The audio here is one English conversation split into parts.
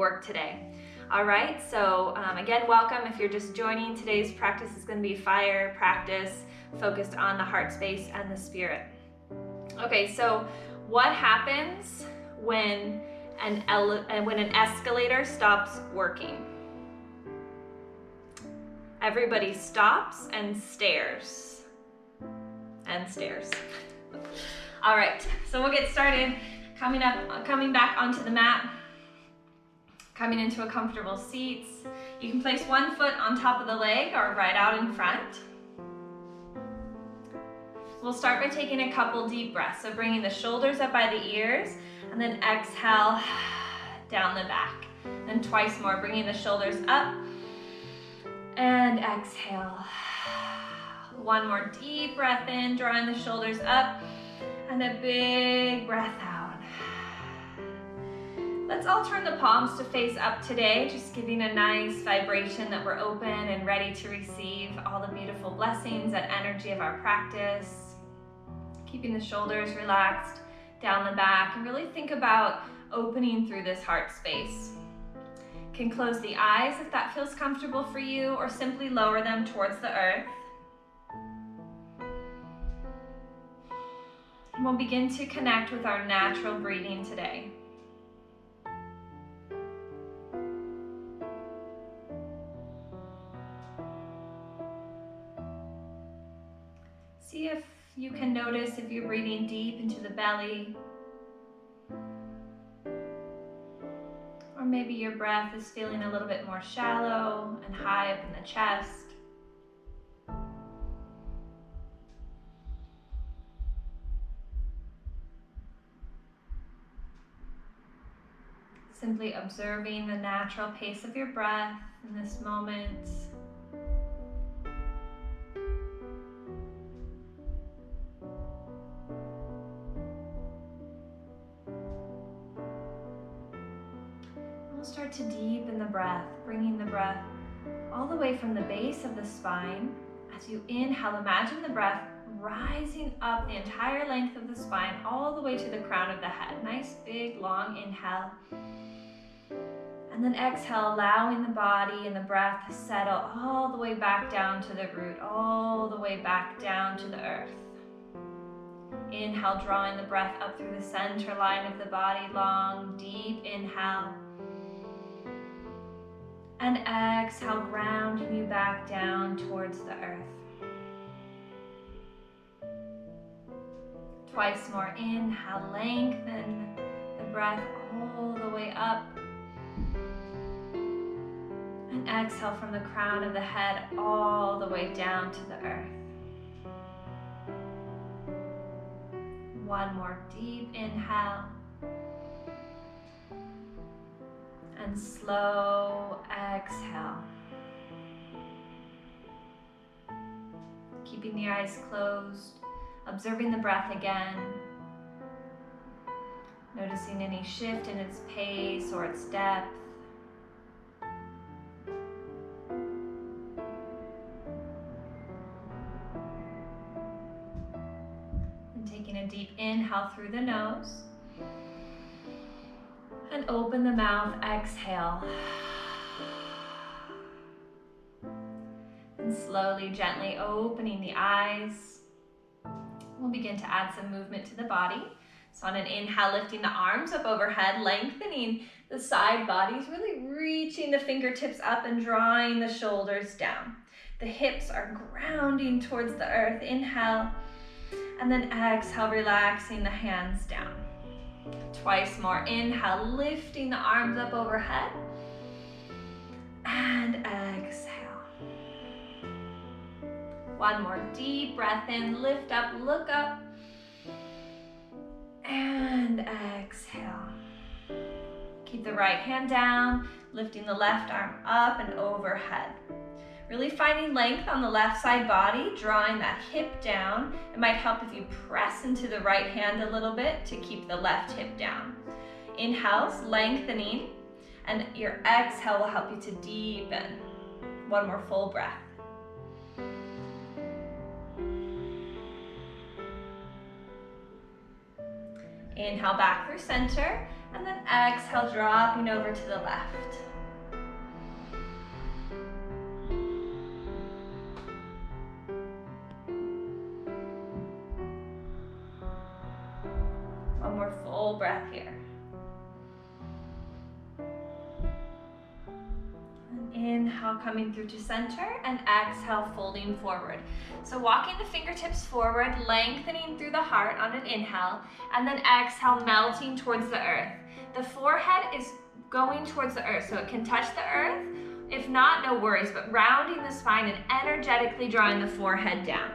work today. All right, so again, welcome. If you're just joining, today's practice is going to be fire practice focused on the heart space and the spirit. Okay, so what happens when an escalator stops working? Everybody stops and stares. All right, so we'll get started. Coming back onto the mat, coming into a comfortable seat. You can place one foot on top of the leg or right out in front. We'll start by taking a couple deep breaths. So bringing the shoulders up by the ears and then exhale down the back. And twice more, bringing the shoulders up and exhale. One more deep breath in, drawing the shoulders up and a big breath out. Let's all turn the palms to face up today, just giving a nice vibration that we're open and ready to receive all the beautiful blessings and energy of our practice. Keeping the shoulders relaxed down the back and really think about opening through this heart space. You can close the eyes if that feels comfortable for you, or simply lower them towards the earth. And we'll begin to connect with our natural breathing today. See if you can notice if you're breathing deep into the belly, or maybe your breath is feeling a little bit more shallow and high up in the chest. Simply observing the natural pace of your breath in this moment. We'll start to deepen the breath, bringing the breath all the way from the base of the spine. As you inhale, imagine the breath rising up the entire length of the spine all the way to the crown of the head. Nice, big, long inhale. And then exhale, allowing the body and the breath to settle all the way back down to the root, all the way back down to the earth. Inhale, drawing the breath up through the center line of the body, long, deep inhale. And exhale, grounding you back down towards the earth. Twice more, inhale, lengthen the breath all the way up. And exhale from the crown of the head all the way down to the earth. One more deep inhale. And slow exhale. Keeping the eyes closed, observing the breath again. Noticing any shift in its pace or its depth. Taking a deep inhale through the nose. And open the mouth, exhale. And slowly, gently opening the eyes. We'll begin to add some movement to the body. So on an inhale, lifting the arms up overhead, lengthening the side bodies, really reaching the fingertips up and drawing the shoulders down. The hips are grounding towards the earth. Inhale. And then exhale, relaxing the hands down. Twice more. Inhale, lifting the arms up overhead. And exhale. One more deep breath in. Lift up, look up. And exhale. Keep the right hand down, lifting the left arm up and overhead. Really finding length on the left side body, drawing that hip down. It might help if you press into the right hand a little bit to keep the left hip down. Inhales, lengthening, and your exhale will help you to deepen. One more full breath. Inhale back through center, And then exhale, dropping over to the left. One more full breath here. And inhale, coming through to center, and exhale, folding forward. So walking the fingertips forward, lengthening through the heart on an inhale, and then exhale, melting towards the earth. The forehead is going towards the earth, so it can touch the earth. If not, no worries, but rounding the spine and energetically drawing the forehead down.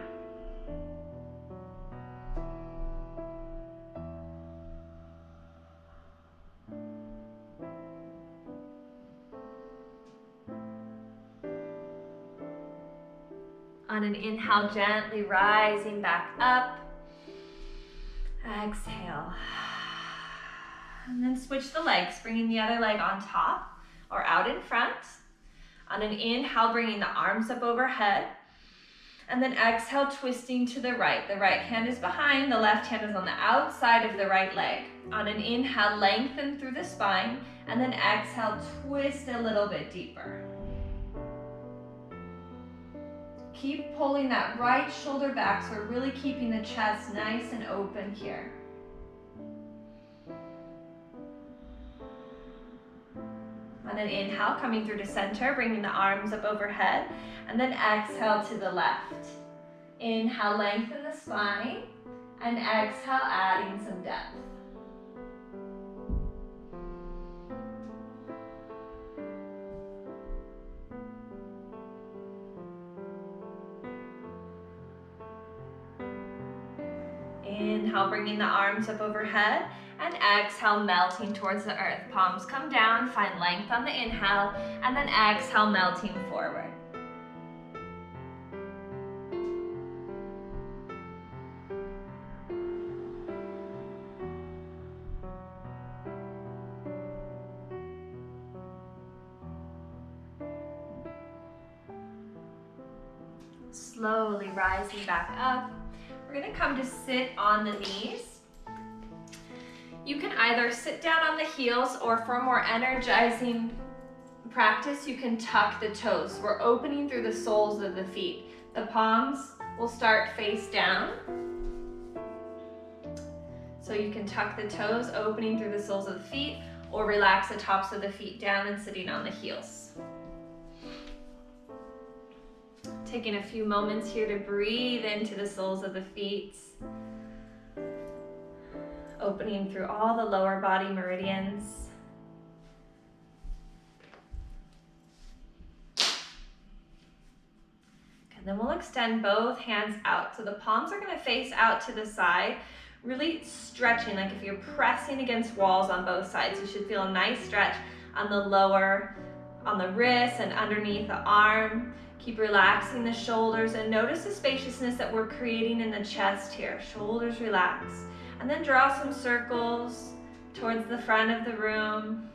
On an inhale, gently rising back up. Exhale. And then switch the legs, bringing the other leg on top or out in front. On an inhale, bringing the arms up overhead. And then exhale, twisting to the right. The right hand is behind, the left hand is on the outside of the right leg. On an inhale, lengthen through the spine. And then exhale, twist a little bit deeper. Keep pulling that right shoulder back, so we're really keeping the chest nice and open here. On an inhale, coming through to center, bringing the arms up overhead, and then exhale to the left. Inhale, lengthen the spine, and exhale, adding some depth. Inhale, bringing the arms up overhead, and exhale, melting towards the earth. Palms come down, find length on the inhale, and then exhale, melting forward. Slowly rising back up. We're going to come to sit on the knees. You can either sit down on the heels, or for a more energizing practice, you can tuck the toes. We're opening through the soles of the feet. The palms will start face down. So you can tuck the toes, opening through the soles of the feet, or relax the tops of the feet down and sitting on the heels. Taking a few moments here to breathe into the soles of the feet. Opening through all the lower body meridians. And then we'll extend both hands out. So the palms are going to face out to the side, really stretching, like if you're pressing against walls on both sides. You should feel a nice stretch on the lower, on the wrist and underneath the arm. Keep relaxing the shoulders, and notice the spaciousness that we're creating in the chest here. Shoulders relax. And then draw some circles towards the front of the room.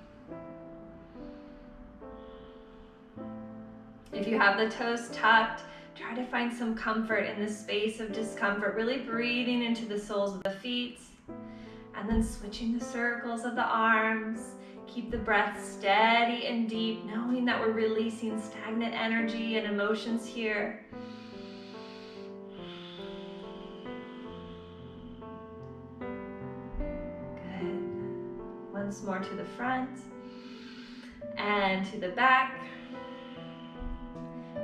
If you have the toes tucked, try to find some comfort in the space of discomfort, really breathing into the soles of the feet, and then switching the circles of the arms. Keep the breath steady and deep, knowing that we're releasing stagnant energy and emotions here. Good. Once more to the front and to the back.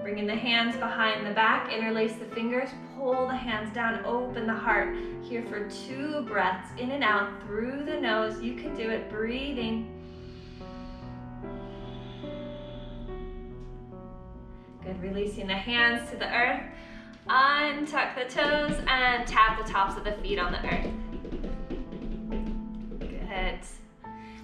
Bringing the hands behind the back, interlace the fingers, pull the hands down, open the heart. Here for 2 breaths, in and out through the nose. You can do it, breathing. Good, releasing the hands to the earth. Untuck the toes and tap the tops of the feet on the earth. Good.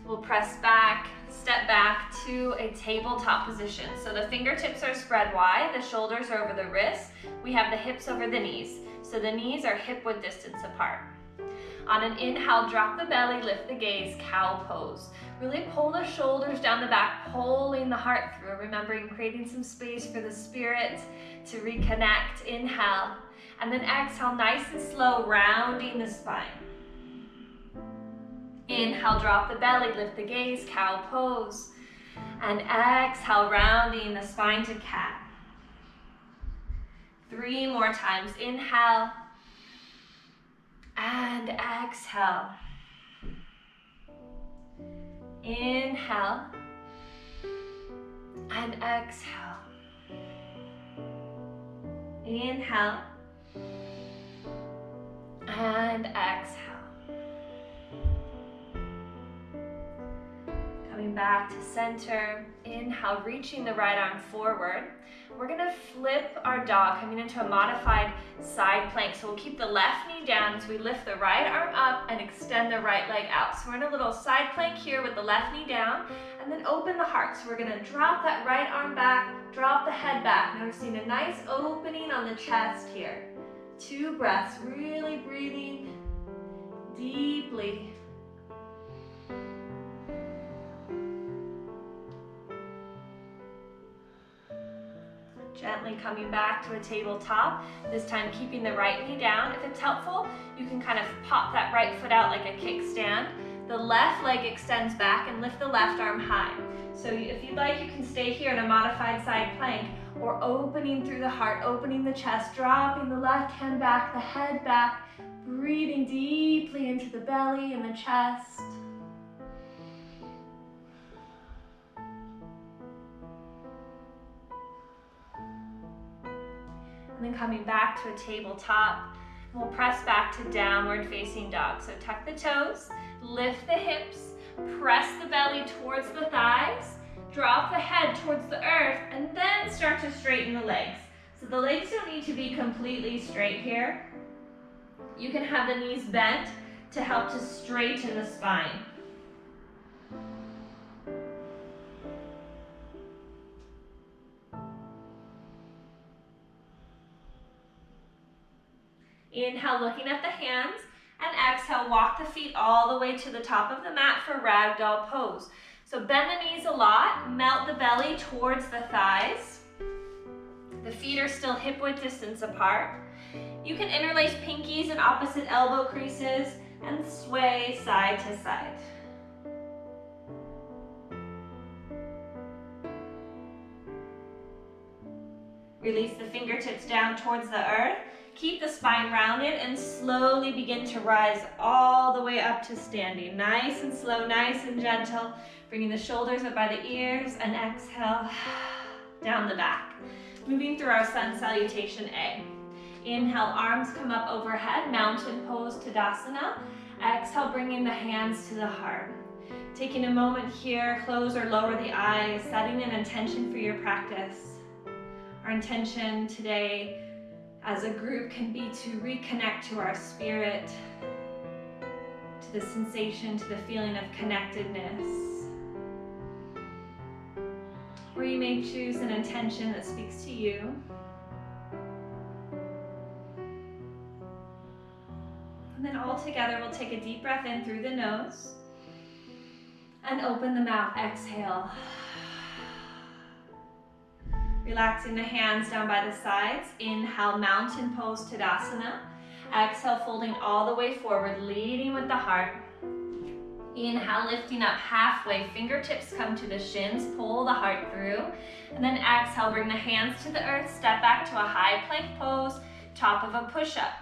We'll press back, step back to a tabletop position. So the fingertips are spread wide, the shoulders are over the wrists. We have the hips over the knees. So the knees are hip-width distance apart. On an inhale, drop the belly, lift the gaze, cow pose. Really pull the shoulders down the back, pulling the heart through, remembering creating some space for the spirit to reconnect. Inhale, and then exhale, nice and slow, rounding the spine. Inhale, drop the belly, lift the gaze, cow pose. And exhale, rounding the spine to cat. 3 more times. Inhale. And exhale. Inhale. And exhale. Inhale. And exhale. Coming back to center. Inhale, reaching the right arm forward. We're gonna flip our dog, coming into a modified side plank. So we'll keep the left knee down as we lift the right arm up and extend the right leg out. So we're in a little side plank here with the left knee down, and then open the heart. So we're gonna drop that right arm back, drop the head back. Noticing a nice opening on the chest here. 2 breaths, really breathing deeply. Gently coming back to a tabletop, this time keeping the right knee down. If it's helpful, you can kind of pop that right foot out like a kickstand. The left leg extends back and lift the left arm high. So if you'd like, you can stay here in a modified side plank, or opening through the heart, opening the chest, dropping the left hand back, the head back, breathing deeply into the belly and the chest. And then coming back to a tabletop, we'll press back to downward facing dog. So tuck the toes, lift the hips, press the belly towards the thighs, drop the head towards the earth, and then start to straighten the legs. So the legs don't need to be completely straight here. You can have the knees bent to help to straighten the spine. Inhale, looking at the hands, and exhale, walk the feet all the way to the top of the mat for ragdoll pose. So bend the knees a lot, melt the belly towards the thighs. The feet are still hip-width distance apart. You can interlace pinkies in opposite elbow creases and sway side to side. Release the fingertips down towards the earth. Keep the spine rounded and slowly begin to rise all the way up to standing. Nice and slow, nice and gentle. Bringing the shoulders up by the ears, and exhale down the back. Moving through our sun salutation A. Inhale, arms come up overhead, mountain pose Tadasana. Exhale, bringing the hands to the heart. Taking a moment here, close or lower the eyes, setting an intention for your practice. Our intention today as a group can be to reconnect to our spirit, to the sensation, to the feeling of connectedness. Or you may choose an intention that speaks to you. And then all together, we'll take a deep breath in through the nose and open the mouth, exhale. Relaxing the hands down by the sides. Inhale, mountain pose Tadasana. Exhale, folding all the way forward, leading with the heart. Inhale, lifting up halfway. Fingertips come to the shins, pull the heart through. And then exhale, bring the hands to the earth, step back to a high plank pose, top of a push-up.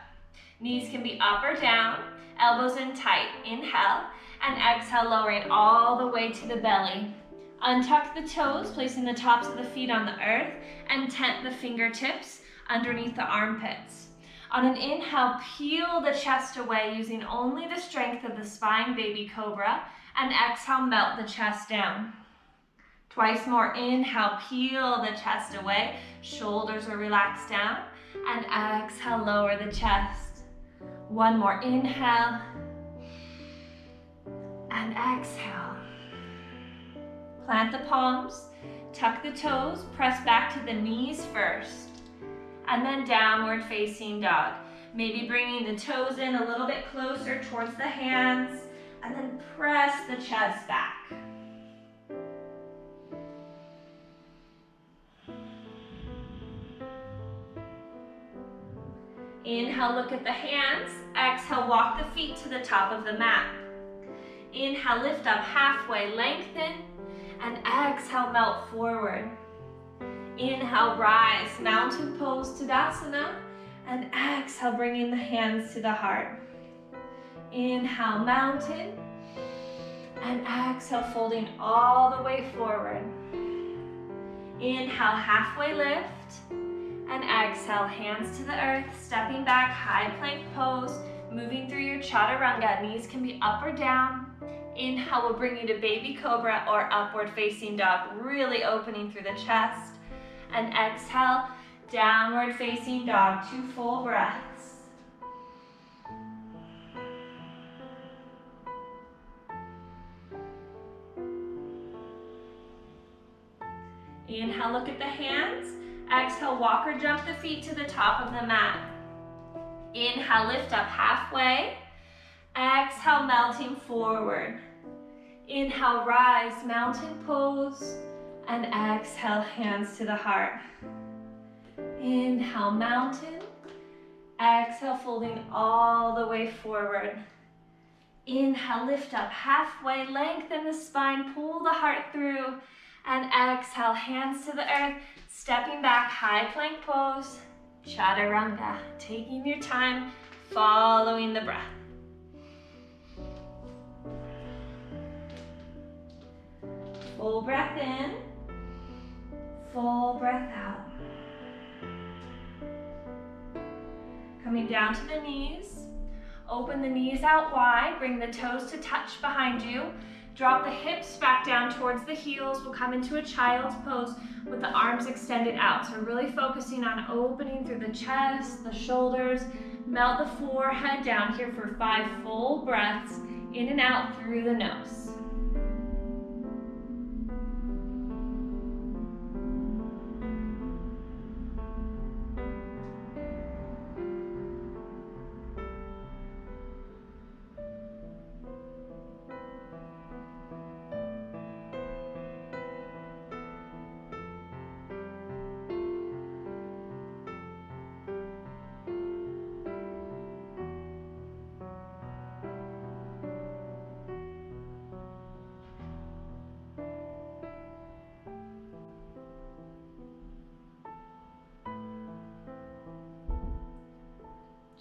Knees can be up or down, elbows in tight. Inhale, and exhale, lowering all the way to the belly. Untuck the toes, placing the tops of the feet on the earth, and tent the fingertips underneath the armpits. On an inhale, peel the chest away using only the strength of the spine, baby cobra, and exhale, melt the chest down. Twice more. Inhale, peel the chest away, shoulders are relaxed down, and exhale, lower the chest. One more. Inhale, and exhale. Plant the palms, tuck the toes, press back to the knees first, and then downward facing dog. Maybe bringing the toes in a little bit closer towards the hands, and then press the chest back. Inhale, look at the hands. Exhale, walk the feet to the top of the mat. Inhale, lift up halfway, lengthen, and exhale, melt forward. Inhale, rise, mountain pose, Tadasana, and exhale, bringing the hands to the heart. Inhale, mountain, and exhale, folding all the way forward. Inhale, halfway lift, and exhale, hands to the earth, stepping back, high plank pose, moving through your chaturanga. Knees can be up or down. Inhale will bring you to baby cobra or upward facing dog, really opening through the chest. And exhale, downward facing dog, 2 full breaths. Inhale, look at the hands. Exhale, walk or jump the feet to the top of the mat. Inhale, lift up halfway. Exhale, melting forward. Inhale, rise, mountain pose. And exhale, hands to the heart. Inhale, mountain. Exhale, folding all the way forward. Inhale, lift up halfway, lengthen the spine, pull the heart through. And exhale, hands to the earth, stepping back, high plank pose, chaturanga. Taking your time, following the breath. Full breath in, full breath out. Coming down to the knees, open the knees out wide, bring the toes to touch behind you. Drop the hips back down towards the heels. We'll come into a child's pose with the arms extended out. So really focusing on opening through the chest, the shoulders. Melt the forehead down here for 5 full breaths, in and out through the nose.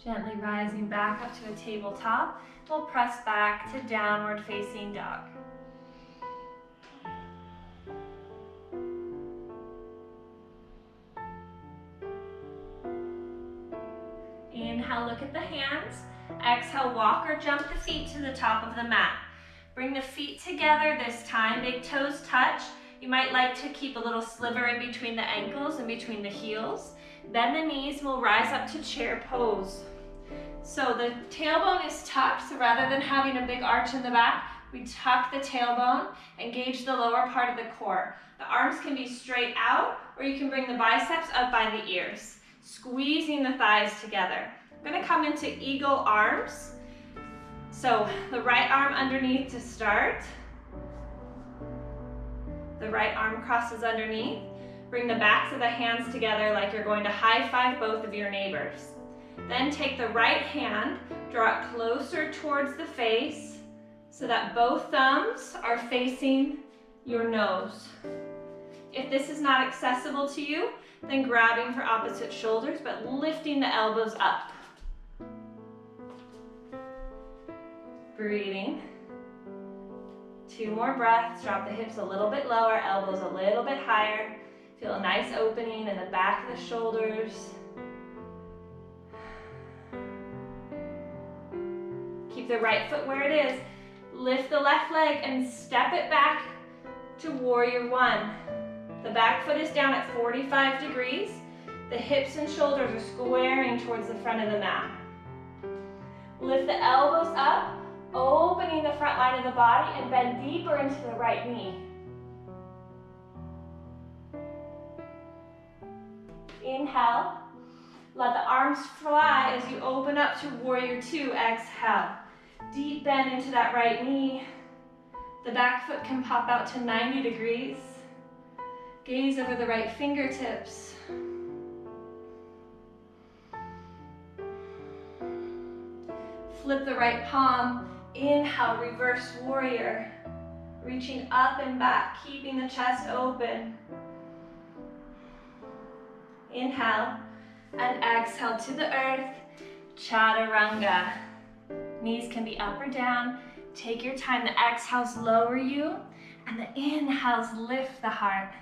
Gently rising back up to a tabletop, we'll press back to downward facing dog. Inhale, look at the hands. Exhale, walk or jump the feet to the top of the mat. Bring the feet together this time, big toes touch. You might like to keep a little sliver in between the ankles and between the heels. Bend the knees, we'll rise up to chair pose. So the tailbone is tucked, so rather than having a big arch in the back, we tuck the tailbone, engage the lower part of the core. The arms can be straight out, or you can bring the biceps up by the ears, squeezing the thighs together. I'm gonna come into eagle arms. So the right arm underneath to start. The right arm crosses underneath. Bring the backs of the hands together like you're going to high five both of your neighbors. Then take the right hand, draw it closer towards the face so that both thumbs are facing your nose. If this is not accessible to you, then grabbing for opposite shoulders, but lifting the elbows up. Breathing. 2 more breaths, drop the hips a little bit lower, elbows a little bit higher. Feel a nice opening in the back of the shoulders. Keep the right foot where it is. Lift the left leg and step it back to warrior 1. The back foot is down at 45 degrees. The hips and shoulders are squaring towards the front of the mat. Lift the elbows up, opening the front line of the body, and bend deeper into the right knee. Inhale. Let the arms fly as you open up to warrior 2. Exhale. Deep bend into that right knee. The back foot can pop out to 90 degrees. Gaze over the right fingertips. Flip the right palm Inhale, reverse warrior. Reaching up and back, keeping the chest open. Inhale and exhale to the earth, chaturanga. Knees can be up or down. Take your time. The exhales lower you, and the inhales lift the heart.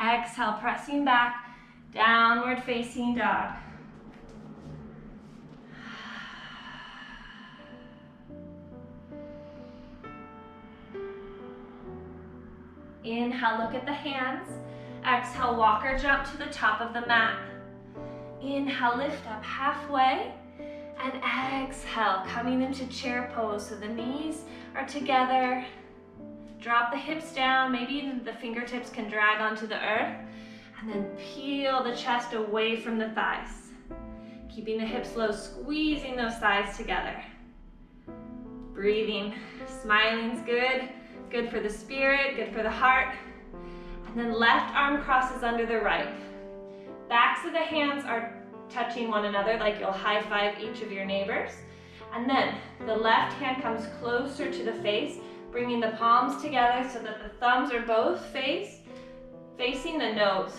Exhale, pressing back, downward facing dog. Inhale, look at the hands. Exhale, walk or jump to the top of the mat. Inhale, lift up halfway. And exhale, coming into chair pose. So the knees are together. Drop the hips down. Maybe even the fingertips can drag onto the earth. And then peel the chest away from the thighs. Keeping the hips low, squeezing those thighs together. Breathing, smiling's good. Good for the spirit, good for the heart. And then left arm crosses under the right. Backs of the hands are touching one another, like you'll high five each of your neighbors. And then the left hand comes closer to the face, bringing the palms together so that the thumbs are both facing the nose.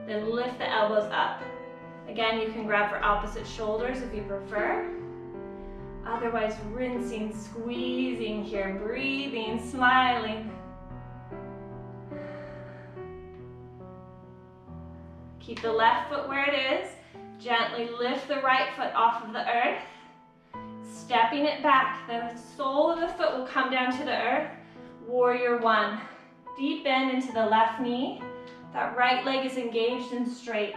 Then lift the elbows up. Again, you can grab for opposite shoulders if you prefer. Otherwise, rinsing, squeezing here, breathing, smiling. Keep the left foot where it is. Gently lift the right foot off of the earth. Stepping it back. The sole of the foot will come down to the earth. Warrior one. Deep bend into the left knee. That right leg is engaged and straight.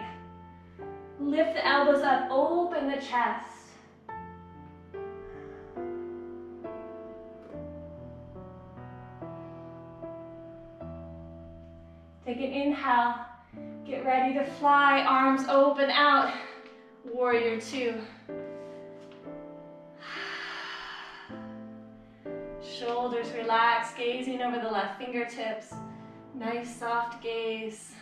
Lift the elbows up, open the chest. Take an inhale. Get ready to fly, arms open out. Warrior two. Shoulders relax, gazing over the left fingertips. Nice soft gaze.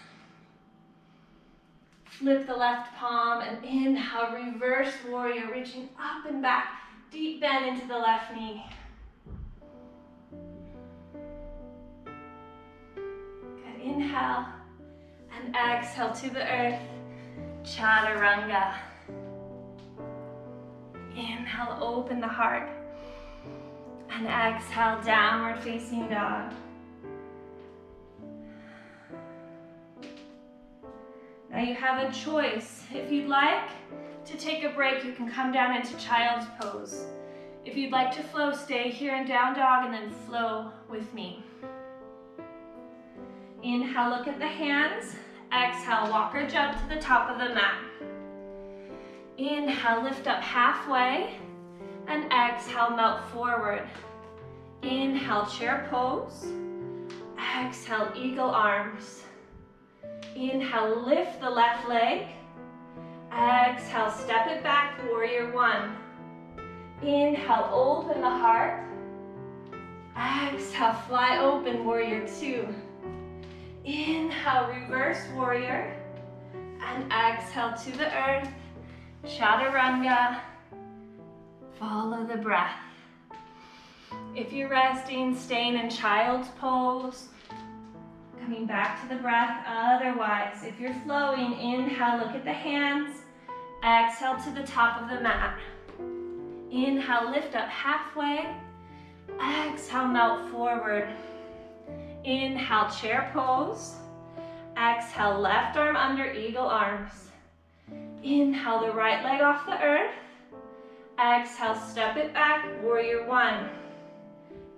Flip the left palm and inhale, reverse warrior, reaching up and back. Deep bend into the left knee. Good, inhale. And exhale to the earth, chaturanga. Inhale, open the heart. And exhale, downward facing dog. Now you have a choice. If you'd like to take a break, you can come down into child's pose. If you'd like to flow, stay here in down dog and then flow with me. Inhale, look at the hands. Exhale, walk or jump to the top of the mat. Inhale, lift up halfway. And exhale, melt forward. Inhale, chair pose. Exhale, eagle arms. Inhale, lift the left leg. Exhale, step it back, warrior one. Inhale, open the heart. Exhale, fly open, warrior two. Inhale, reverse warrior. And exhale to the earth, chaturanga. Follow the breath. If you're resting, staying in child's pose, coming back to the breath. Otherwise, if you're flowing, inhale, look at the hands. Exhale to the top of the mat. Inhale, lift up halfway. Exhale, melt forward. Inhale, chair pose. Exhale, left arm under eagle arms. Inhale, the right leg off the earth. Exhale, step it back, warrior one.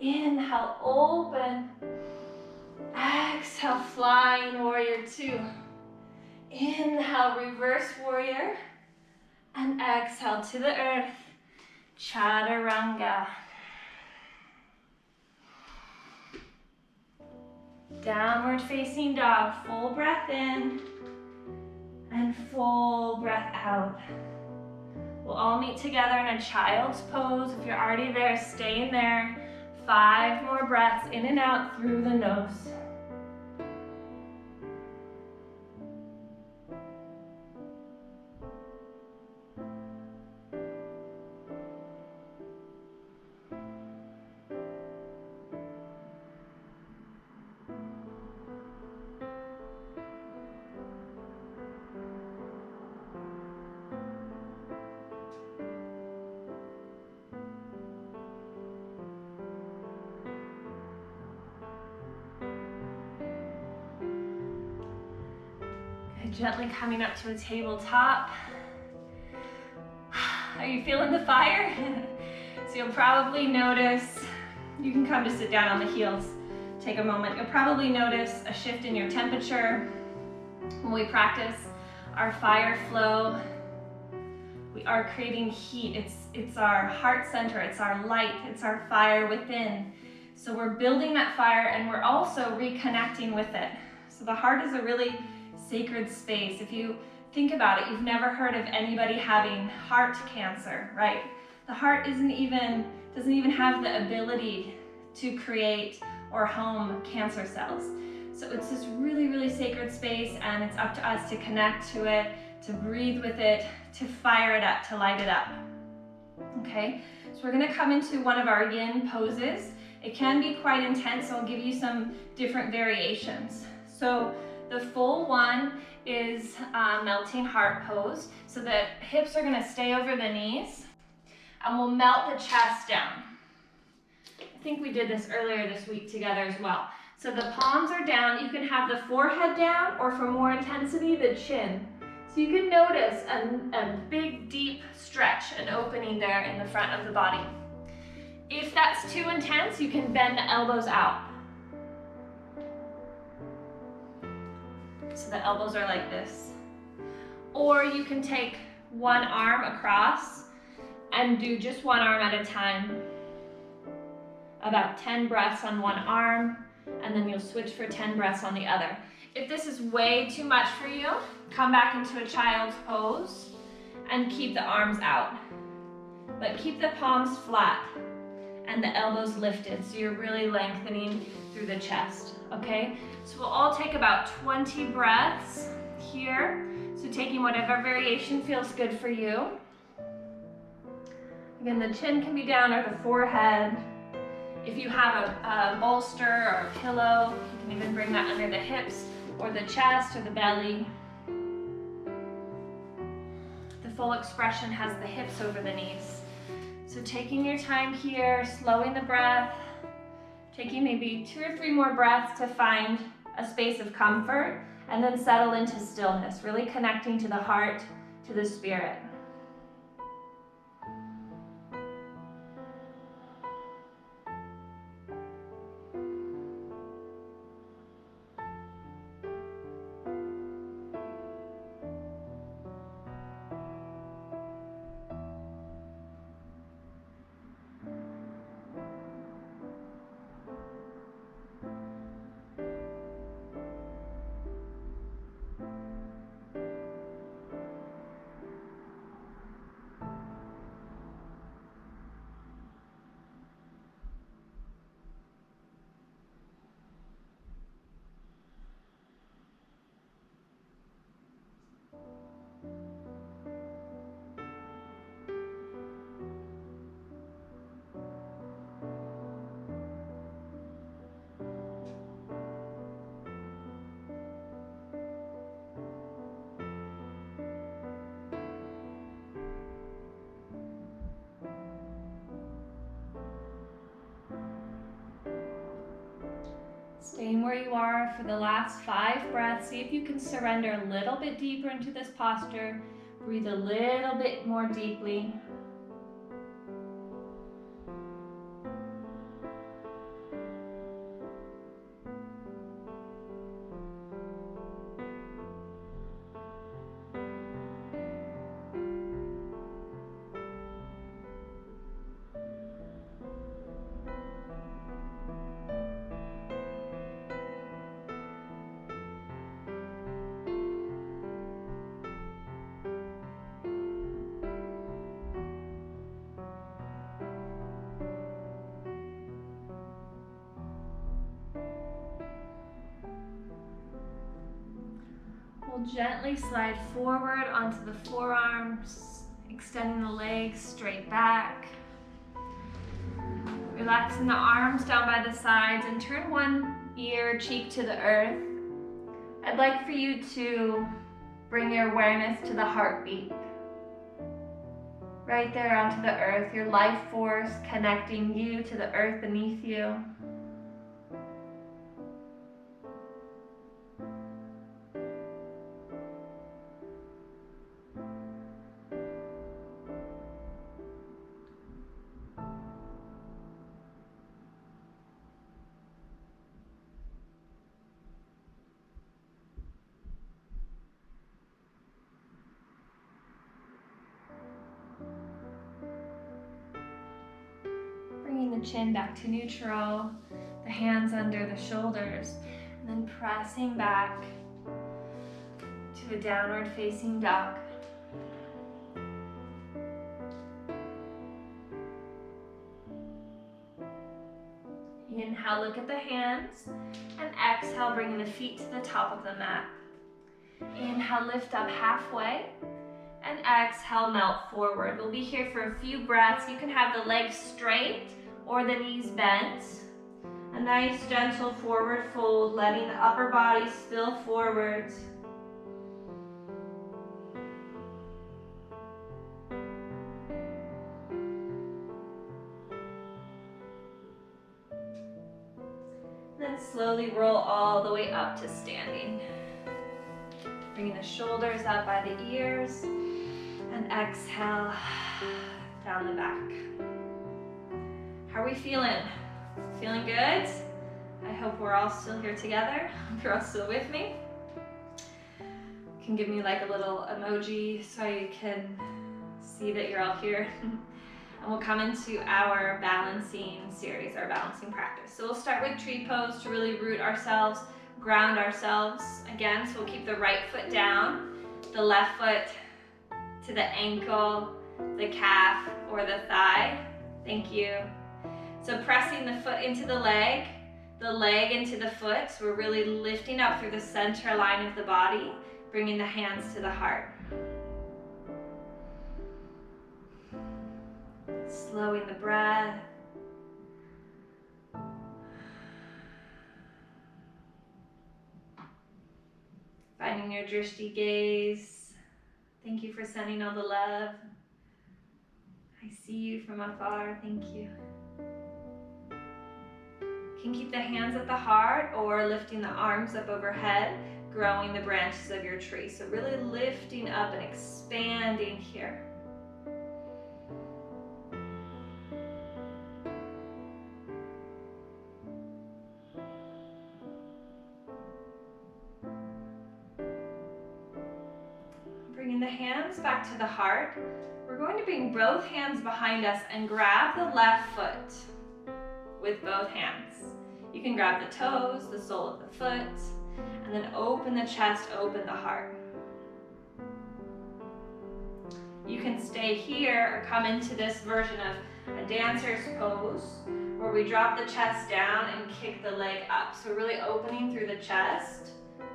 Inhale, open. Exhale, flying warrior two. Inhale, reverse warrior. And exhale to the earth, chaturanga. Downward facing dog, full breath in and full breath out. We'll all meet together in a child's pose. If you're already there, stay in there. 5 more breaths in and out through the nose. Okay, gently coming up to a tabletop. Are you feeling the fire? So you'll probably notice, you can come to sit down on the heels, take a moment. You'll probably notice a shift in your temperature. When we practice our fire flow, we are creating heat. It's our heart center, it's our light, it's our fire within. So we're building that fire and we're also reconnecting with it. So the heart is a really sacred space. If you think about it, you've never heard of anybody having heart cancer, right? The heart doesn't even have the ability to create or home cancer cells. So it's this really, really sacred space, and it's up to us to connect to it, to breathe with it, to fire it up, to light it up. Okay, so we're gonna come into one of our yin poses. It can be quite intense, so I'll give you some different variations. So the full one is melting heart pose. So the hips are gonna stay over the knees, and we'll melt the chest down. I think we did this earlier this week together as well. So the palms are down. You can have the forehead down, or for more intensity, the chin. So you can notice a big, deep stretch, an opening there in the front of the body. If that's too intense, you can bend the elbows out. So the elbows are like this. Or you can take one arm across and do just one arm at a time. About 10 breaths on one arm, and then you'll switch for 10 breaths on the other. If this is way too much for you, come back into a child's pose and keep the arms out. But keep the palms flat and the elbows lifted, so you're really lengthening through the chest, okay? So we'll all take about 20 breaths here. So taking whatever variation feels good for you. Again, the chin can be down or the forehead. If you have a bolster or a pillow, you can even bring that under the hips or the chest or the belly. The full expression has the hips over the knees. So taking your time here, slowing the breath, taking maybe 2 or 3 more breaths to find a space of comfort, and then settle into stillness, really connecting to the heart, to the spirit. Staying where you are for the last 5 breaths. See if you can surrender a little bit deeper into this posture. Breathe a little bit more deeply. We'll gently slide forward onto the forearms, extending the legs straight back. Relaxing the arms down by the sides and turn one ear, cheek to the earth. I'd like for you to bring your awareness to the heartbeat. Right there onto the earth, your life force connecting you to the earth beneath you. the chin back to neutral, the hands under the shoulders, and then pressing back to a downward facing dog. Inhale, look at the hands, and exhale, bringing the feet to the top of the mat. Inhale, lift up halfway, and exhale, melt forward. We'll be here for a few breaths. You can have the legs straight or the knees bent. A nice gentle forward fold, letting the upper body spill forward. Then slowly roll all the way up to standing. Bringing the shoulders up by the ears, and exhale down the back. How are we feeling? Feeling good? I hope we're all still here together. Hope you're all still with me. You can give me like a little emoji so you can see that you're all here. And we'll come into our balancing series, our balancing practice. So we'll start with tree pose to really root ourselves, ground ourselves. Again, so we'll keep the right foot down, the left foot to the ankle, the calf, or the thigh. Thank you. So pressing the foot into the leg into the foot. So we're really lifting up through the center line of the body, bringing the hands to the heart. Slowing the breath. Finding your drishti gaze. Thank you for sending all the love. I see you from afar. Thank you. You can keep the hands at the heart or lifting the arms up overhead, growing the branches of your tree. So really lifting up and expanding here. Bringing the hands back to the heart. We're going to bring both hands behind us and grab the left foot with both hands. You can grab the toes, the sole of the foot, and then open the chest, open the heart. You can stay here or come into this version of a dancer's pose where we drop the chest down and kick the leg up. So really opening through the chest.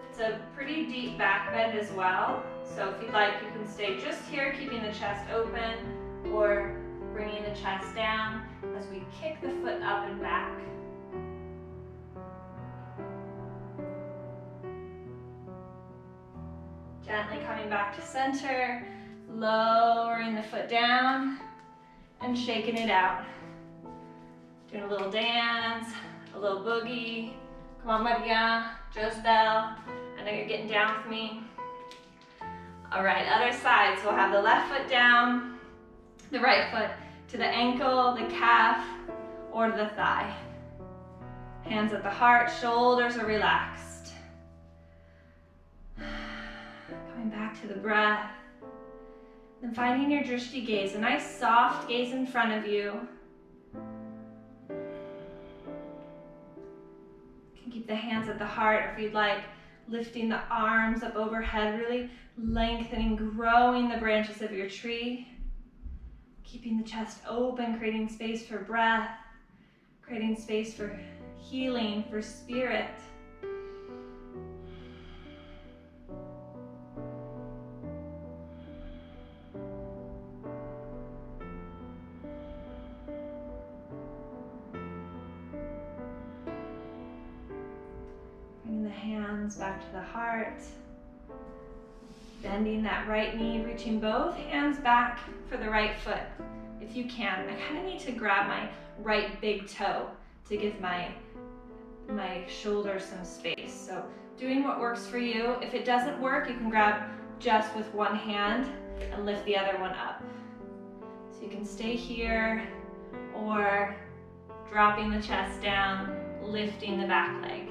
It's a pretty deep back bend as well. So if you'd like, you can stay just here, keeping the chest open, or bringing the chest down as we kick the foot up and back. Gently coming back to center, lowering the foot down, and shaking it out. Doing a little dance, a little boogie. Come on, Maria, Josbel. I know you're getting down with me. All right, other side. So we'll have the left foot down, the right foot to the ankle, the calf, or the thigh. Hands at the heart, shoulders are relaxed. Coming back to the breath. Then finding your drishti gaze, a nice soft gaze in front of you. You can keep the hands at the heart, or if you'd like, lifting the arms up overhead, really lengthening, growing the branches of your tree. Keeping the chest open, creating space for breath, creating space for healing, for spirit. Bringing the hands back to the heart. Bending that right knee, reaching both hands back for the right foot, if you can. I kind of need to grab my right big toe to give my shoulder some space. So doing what works for you. If it doesn't work, you can grab just with one hand and lift the other one up. So you can stay here or dropping the chest down, lifting the back leg.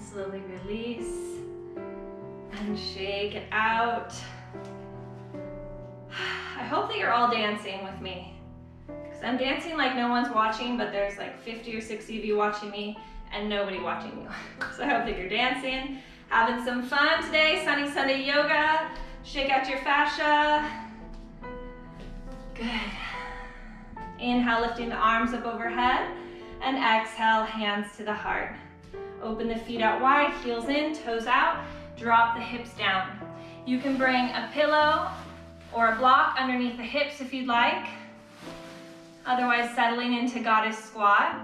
slowly release and shake it out. I hope that you're all dancing with me, because I'm dancing like no one's watching, but there's like 50 or 60 of you watching me and nobody watching you. So I hope that you're dancing, having some fun today. Sunny Sunday yoga. Shake out your fascia. Good. Inhale, lifting the arms up overhead, and exhale, hands to the heart. Open the feet out wide, heels in, toes out, drop the hips down. You can bring a pillow or a block underneath the hips if you'd like. Otherwise, settling into goddess squat.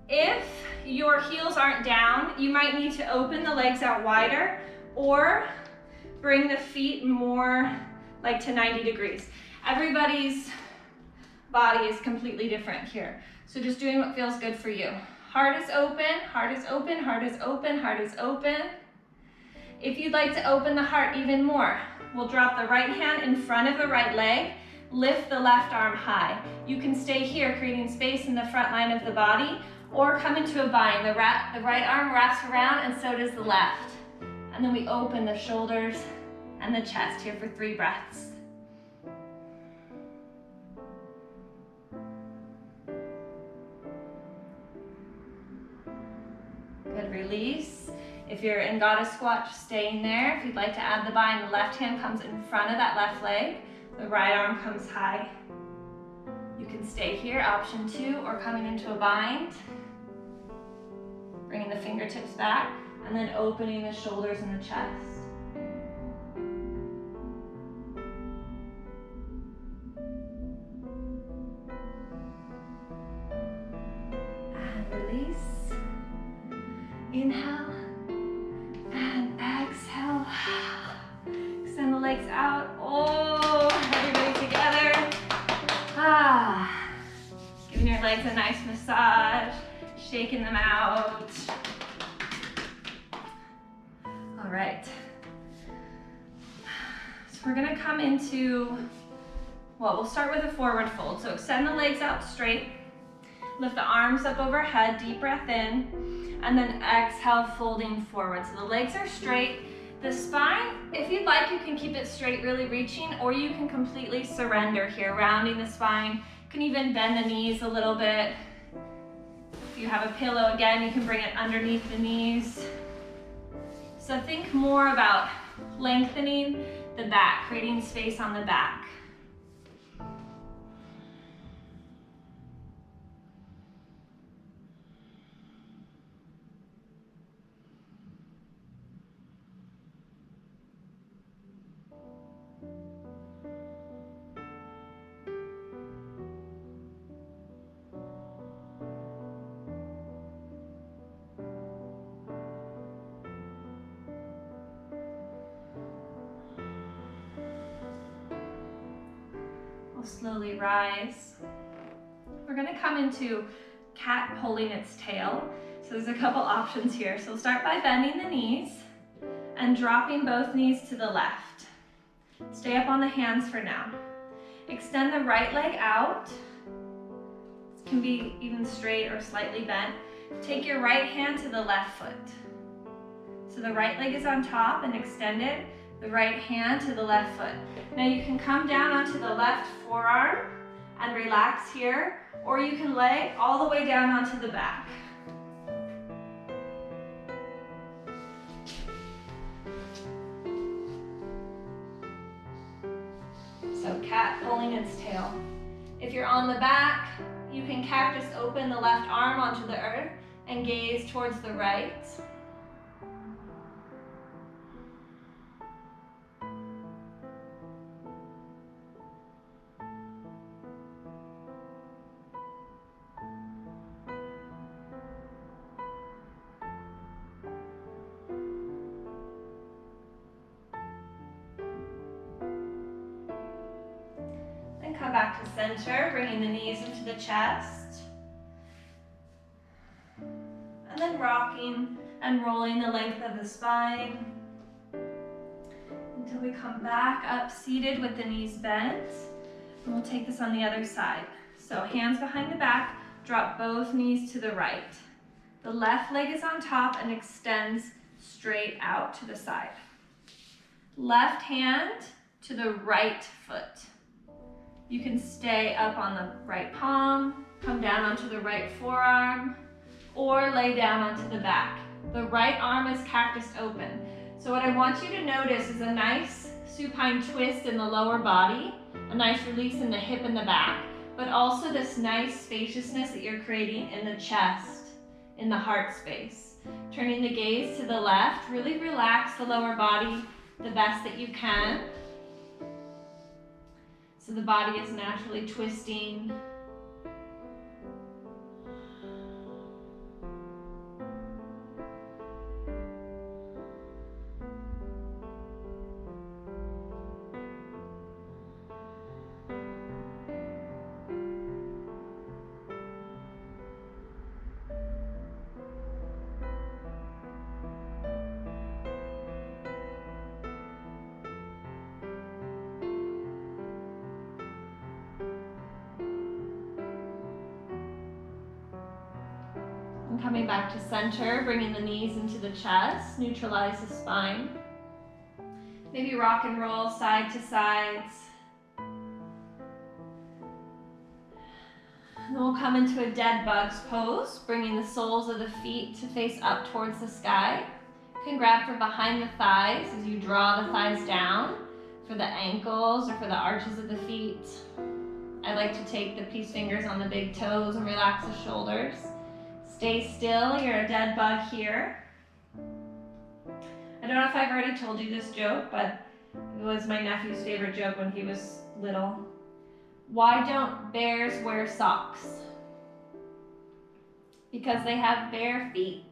If your heels aren't down, you might need to open the legs out wider or bring the feet more like to 90 degrees. Everybody's body is completely different here. So just doing what feels good for you. Heart is open, heart is open, heart is open, heart is open. If you'd like to open the heart even more, we'll drop the right hand in front of the right leg, lift the left arm high. You can stay here, creating space in the front line of the body, or come into a bind. The right arm wraps around, and so does the left. And then we open the shoulders and the chest here for 3 breaths. Good, release. If you're in goddess squat, just staying there. If you'd like to add the bind, the left hand comes in front of that left leg. The right arm comes high. You can stay here, option 2, or coming into a bind. Bringing the fingertips back, and then opening the shoulders and the chest. And release. Inhale and exhale. Extend the legs out. Oh, everybody together. Giving your legs a nice massage, shaking them out. All right. So we're gonna come into, well, we'll start with a forward fold. So extend the legs out straight, lift the arms up overhead, deep breath in, and then exhale, folding forward. So the legs are straight. The spine, if you'd like, you can keep it straight, really reaching, or you can completely surrender here, rounding the spine. You can even bend the knees a little bit. If you have a pillow, again, you can bring it underneath the knees. So think more about lengthening the back, creating space on the back. Slowly rise. We're going to come into cat pulling its tail. So there's a couple options here. So we'll start by bending the knees and dropping both knees to the left. Stay up on the hands for now. Extend the right leg out. This can be even straight or slightly bent. Take your right hand to the left foot. So the right leg is on top and extended. The right hand to the left foot. Now you can come down onto the left forearm and relax here, or you can lay all the way down onto the back. So cat pulling its tail. If you're on the back, you can cactus open the left arm onto the earth and gaze towards the right. Come back to center, bringing the knees into the chest. And then rocking and rolling the length of the spine until we come back up seated with the knees bent. And we'll take this on the other side. So hands behind the back, drop both knees to the right. The left leg is on top and extends straight out to the side. Left hand to the right foot. You can stay up on the right palm, come down onto the right forearm, or lay down onto the back. The right arm is cactus open. So what I want you to notice is a nice supine twist in the lower body, a nice release in the hip and the back, but also this nice spaciousness that you're creating in the chest, in the heart space. Turning the gaze to the left, really relax the lower body the best that you can. So the body is naturally twisting. And coming back to center, bringing the knees into the chest, neutralize the spine. Maybe rock and roll side to sides. And then we'll come into a dead bugs pose, bringing the soles of the feet to face up towards the sky. You can grab from behind the thighs as you draw the thighs down for the ankles or for the arches of the feet. I like to take the peace fingers on the big toes and relax the shoulders. Stay still, you're a dead bug here. I don't know if I've already told you this joke, but it was my nephew's favorite joke when he was little. Why don't bears wear socks? Because they have bare feet.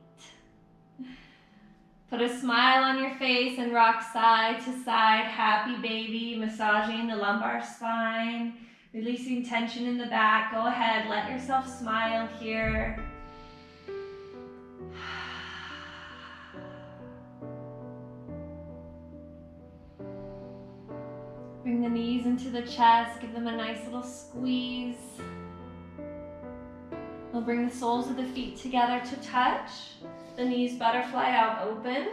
Put a smile on your face and rock side to side, happy baby, massaging the lumbar spine, releasing tension in the back. Go ahead, let yourself smile here. Bring the knees into the chest, give them a nice little squeeze. We'll bring the soles of the feet together to touch. The knees butterfly out open.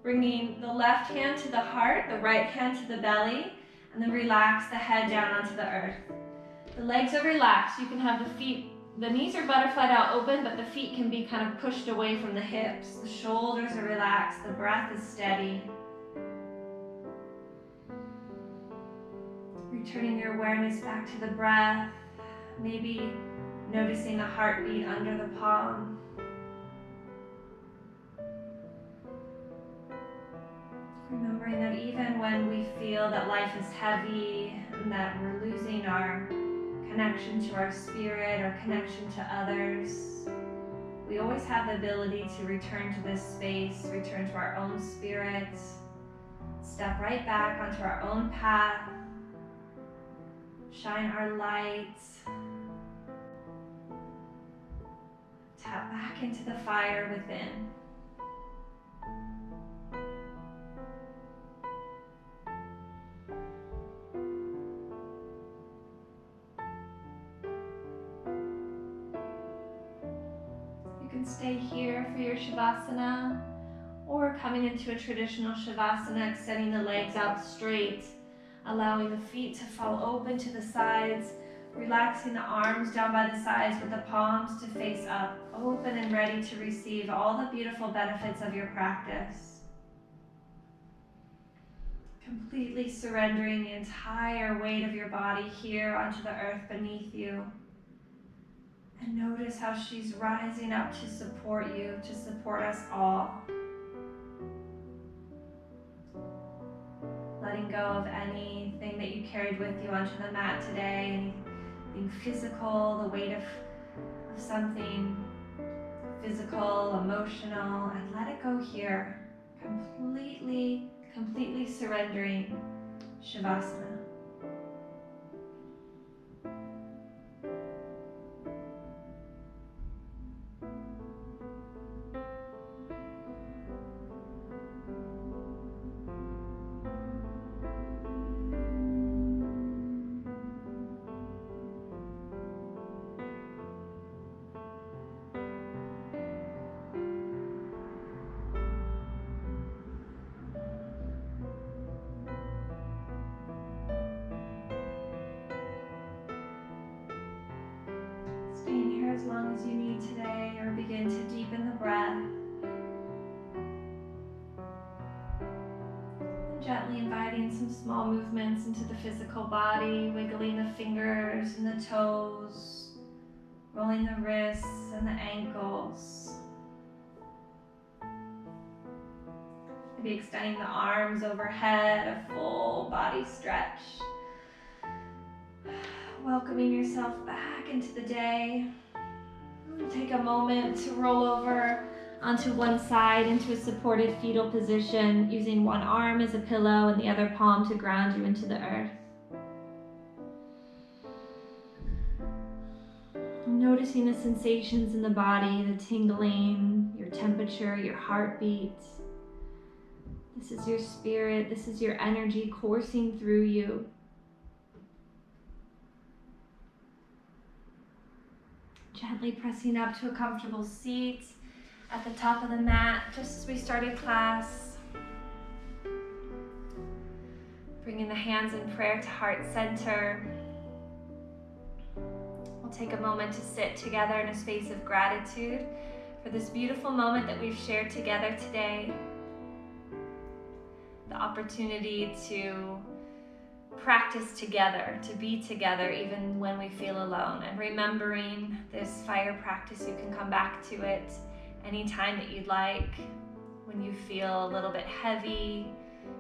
Bringing the left hand to the heart, the right hand to the belly, and then relax the head down onto the earth. The legs are relaxed. You can have the knees are butterflied out open, but the feet can be kind of pushed away from the hips. The shoulders are relaxed. The breath is steady. Returning your awareness back to the breath, maybe noticing the heartbeat under the palm. Remembering that even when we feel that life is heavy and that we're losing our connection to our spirit or connection to others, we always have the ability to return to this space, return to our own spirit, step right back onto our own path, shine our lights, tap back into the fire within. You can stay here for your Shavasana, or coming into a traditional Shavasana, extending the legs out straight, allowing the feet to fall open to the sides, relaxing the arms down by the sides with the palms to face up, open and ready to receive all the beautiful benefits of your practice. Completely surrendering the entire weight of your body here onto the earth beneath you. And notice how she's rising up to support you, to support us all. Letting go of anything that you carried with you onto the mat today, anything physical, the weight of something physical, emotional, and let it go here. Completely surrendering Shavasana. long as you need today, or begin to deepen the breath. And gently inviting some small movements into the physical body, wiggling the fingers and the toes, rolling the wrists and the ankles. Maybe extending the arms overhead, a full body stretch. Welcoming yourself back into the day. Take a moment to roll over onto one side into a supported fetal position, using one arm as a pillow and the other palm to ground you into the earth. Noticing the sensations in the body, the tingling, your temperature, your heartbeat. This is your spirit, this is your energy coursing through you. Gently pressing up to a comfortable seat at the top of the mat, just as we started class. Bringing the hands in prayer to heart center. We'll take a moment to sit together in a space of gratitude for this beautiful moment that we've shared together today. The opportunity to practice together, to be together even when we feel alone. And remembering this fire practice, you can come back to it anytime that you'd like, when you feel a little bit heavy,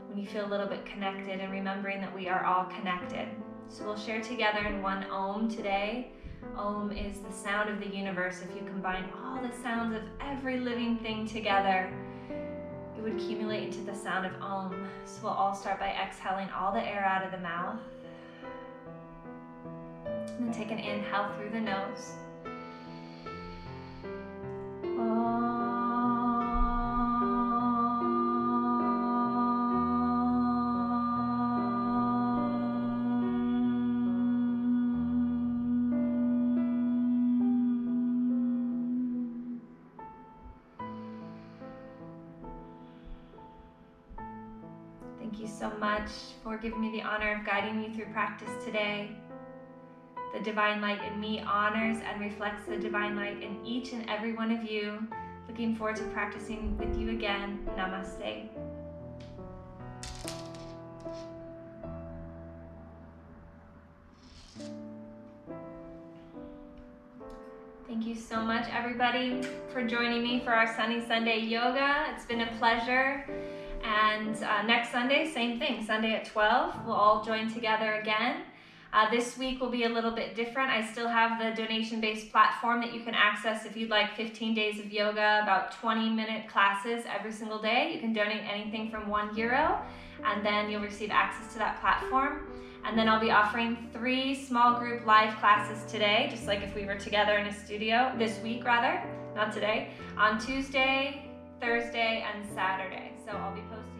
when you feel a little bit connected, and remembering that we are all connected. So we'll share together in one Om today. Om is the sound of the universe. If you combine all the sounds of every living thing together, it would accumulate into the sound of Om. So we'll all start by exhaling all the air out of the mouth. And then take an inhale through the nose. Thank you so much for giving me the honor of guiding you through practice today. The divine light in me honors and reflects the divine light in each and every one of you. Looking forward to practicing with you again. Namaste. Thank you so much, everybody, for joining me for our Sunny Sunday yoga. It's been a pleasure. And next Sunday, same thing, Sunday at 12, we'll all join together again. This week will be a little bit different. I still have the donation-based platform that you can access if you'd like 15 days of yoga, about 20-minute classes every single day. You can donate anything from €1, and then you'll receive access to that platform. And then I'll be offering 3 small group live classes today, just like if we were together in a studio, this week rather, not today, on Tuesday, Thursday, and Saturday. So I'll be posting